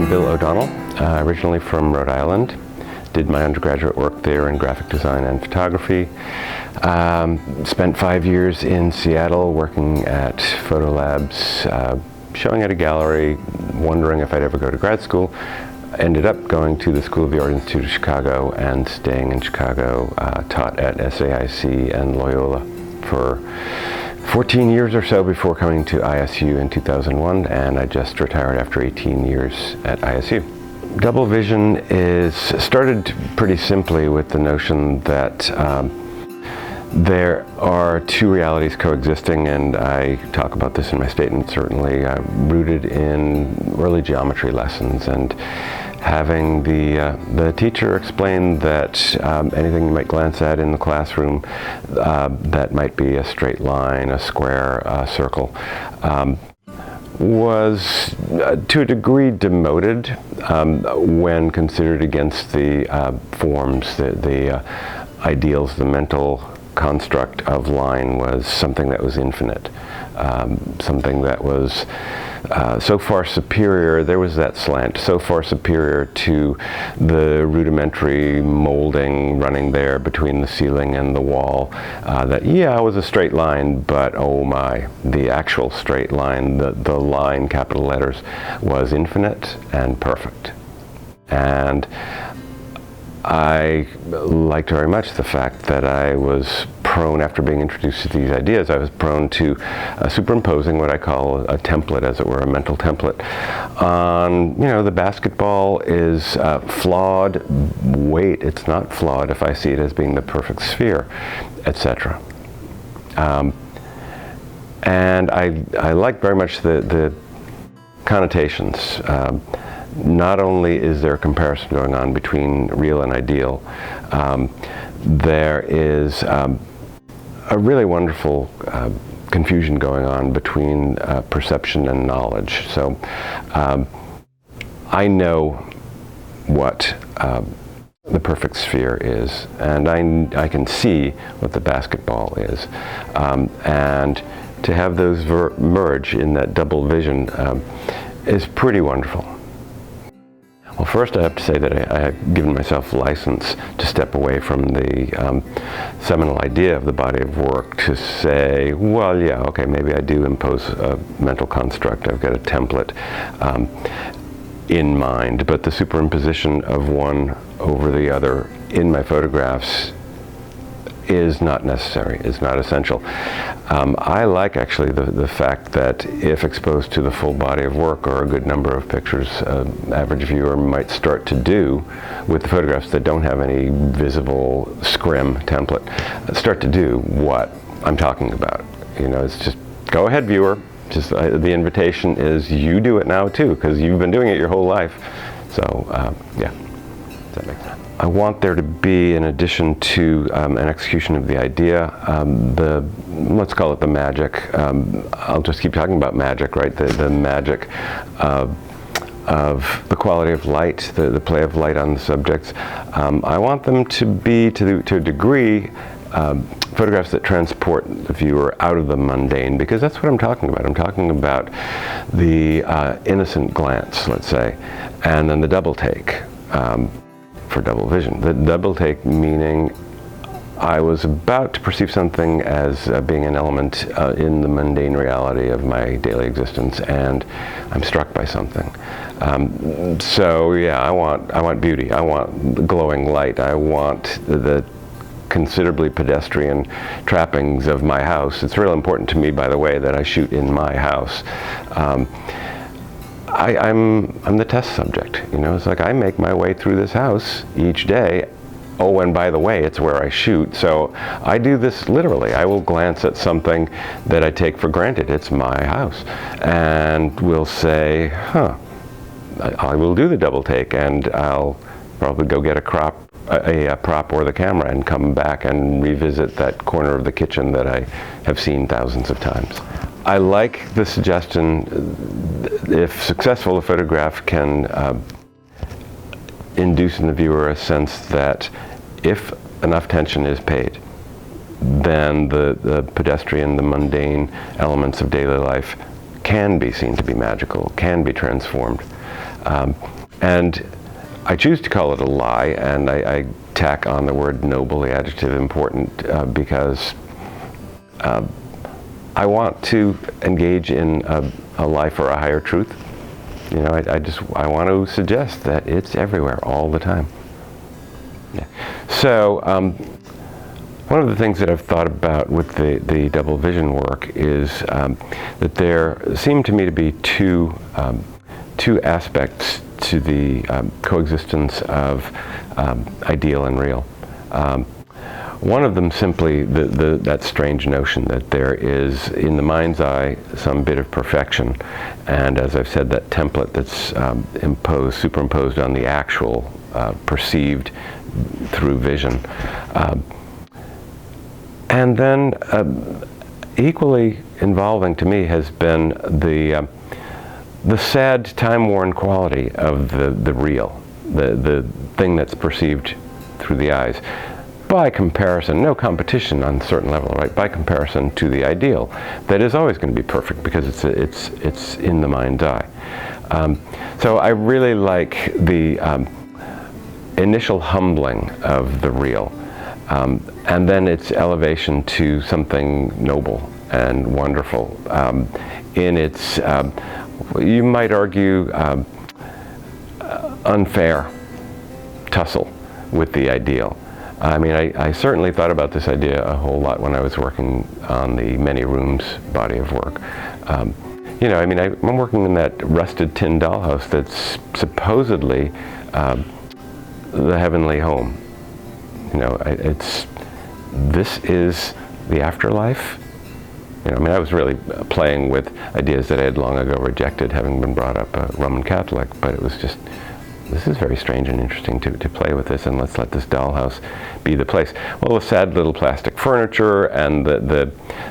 I'm Bill O'Donnell, originally from Rhode Island. Did my undergraduate work there in graphic design and photography. Spent 5 years in Seattle working at photo labs, showing at a gallery, wondering if I'd ever go to grad school. Ended up going to the School of the Art Institute of Chicago and staying in Chicago, taught at SAIC and Loyola for 14 years or so before coming to ISU in 2001, and I just retired after 18 years at ISU. Double vision is started pretty simply with the notion that there are two realities coexisting, and I talk about this in my statement, certainly rooted in early geometry lessons, and having the teacher explain that anything you might glance at in the classroom that might be a straight line, a square, a circle, was to a degree demoted when considered against the forms, the ideals, the mental construct of line was something that was infinite, something that was so far superior, there was that slant, so far superior to the rudimentary molding running there between the ceiling and the wall, that yeah, it was a straight line, but oh my, the actual straight line, the line, capital letters, was infinite and perfect. And I liked very much the fact that I was prone, after being introduced to these ideas, I was prone to superimposing what I call a template, as it were, a mental template on, the basketball is flawed. Wait, it's not flawed if I see it as being the perfect sphere, etc. And I like very much the connotations. Not only is there a comparison going on between real and ideal, there is a really wonderful confusion going on between perception and knowledge. So I know what the perfect sphere is, and I can see what the basketball is. And to have those merge in that double vision is pretty wonderful. Well, first I have to say that I have given myself license to step away from the seminal idea of the body of work to say, well, yeah, okay, maybe I do impose a mental construct. I've got a template in mind, but the superimposition of one over the other in my photographs is not necessary, is not essential. I like actually the fact that if exposed to the full body of work, or a good number of pictures, an average viewer might start to do with the photographs that don't have any visible scrim template, start to do what I'm talking about. It's just, go ahead viewer, just the invitation is you do it now too, because you've been doing it your whole life. So yeah, does that make sense? I want there to be, in addition to an execution of the idea, let's call it the magic. I'll just keep talking about magic, right? The magic of the quality of light, the play of light on the subjects. I want them to be, to a degree, photographs that transport the viewer out of the mundane, because that's what I'm talking about. I'm talking about the innocent glance, let's say, and then the double take. For double vision. The double take meaning I was about to perceive something as being an element in the mundane reality of my daily existence, and I'm struck by something. So yeah, I want beauty. I want glowing light. I want the considerably pedestrian trappings of my house. It's real important to me, by the way, that I shoot in my house. I'm the test subject, it's like I make my way through this house each day. Oh, and by the way, it's where I shoot. So I do this literally. I will glance at something that I take for granted. It's my house. And we'll say, I will do the double take, and I'll probably go get a prop or the camera and come back and revisit that corner of the kitchen that I have seen thousands of times. I like the suggestion, if successful, a photograph can induce in the viewer a sense that if enough attention is paid, then the pedestrian, the mundane elements of daily life can be seen to be magical, can be transformed. And I choose to call it a lie, and I tack on the word noble, the adjective important, because I want to engage in a life for a higher truth. You know, I want to suggest that it's everywhere all the time. Yeah. So one of the things that I've thought about with the double vision work is that there seem to me to be two aspects to the coexistence of ideal and real. One of them simply that strange notion that there is, in the mind's eye, some bit of perfection, and as I've said, that template that's superimposed on the actual perceived through vision. And then equally involving to me has been the sad, time-worn quality of the real, the thing that's perceived through the eyes. By comparison, no competition on a certain level, right? By comparison to the ideal, that is always going to be perfect because it's in the mind's eye. So I really like the initial humbling of the real, and then its elevation to something noble and wonderful in its, you might argue, unfair tussle with the ideal. I mean, I certainly thought about this idea a whole lot when I was working on the Many Rooms body of work. You know, I mean, I'm working in that rusted tin dollhouse that's supposedly the heavenly home. You know, this is the afterlife. You know, I mean, I was really playing with ideas that I had long ago rejected, having been brought up a Roman Catholic, but it was just, this is very strange and interesting to play with this, and let's let this dollhouse be the place. Well, the sad little plastic furniture and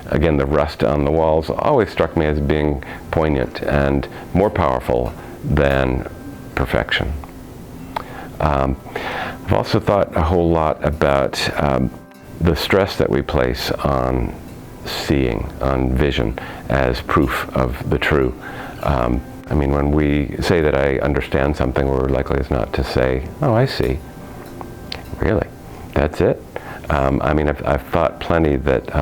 again, the rust on the walls always struck me as being poignant and more powerful than perfection. I've also thought a whole lot about the stress that we place on seeing, on vision, as proof of the true. I mean, when we say that I understand something, we're likely as not to say, oh, I see. Really? That's it? I mean, I've thought plenty that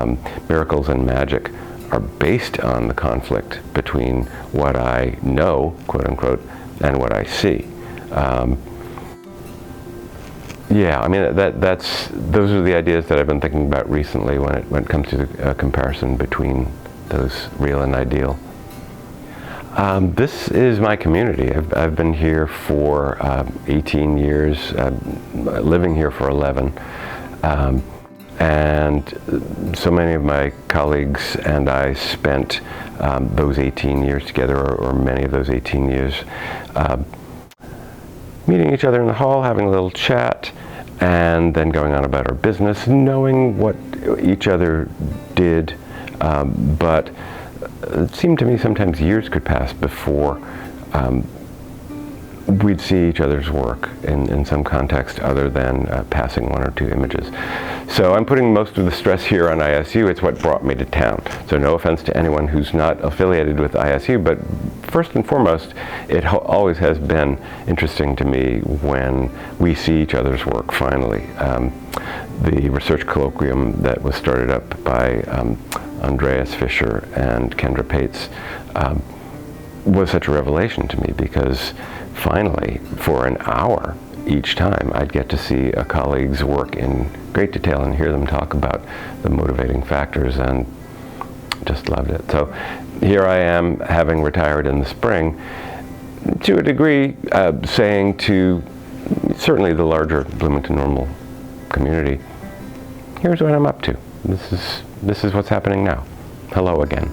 miracles and magic are based on the conflict between what I know, quote unquote, and what I see. Yeah, I mean, those are the ideas that I've been thinking about recently when it comes to the comparison between those real and ideal. This is my community. I've been here for 18 years, living here for 11, and so many of my colleagues and I spent those 18 years together, or many of those 18 years, meeting each other in the hall, having a little chat, and then going on about our business, knowing what each other did, but it seemed to me sometimes years could pass before we'd see each other's work in some context other than passing one or two images. So I'm putting most of the stress here on ISU. It's what brought me to town. So no offense to anyone who's not affiliated with ISU, but first and foremost, it always has been interesting to me when we see each other's work finally. The research colloquium that was started up by Andreas Fischer and Kendra Pates was such a revelation to me, because finally, for an hour each time, I'd get to see a colleague's work in great detail and hear them talk about the motivating factors, and just loved it. So here I am, having retired in the spring, to a degree saying to certainly the larger Bloomington Normal community, here's what I'm up to. This is what's happening now. Hello again.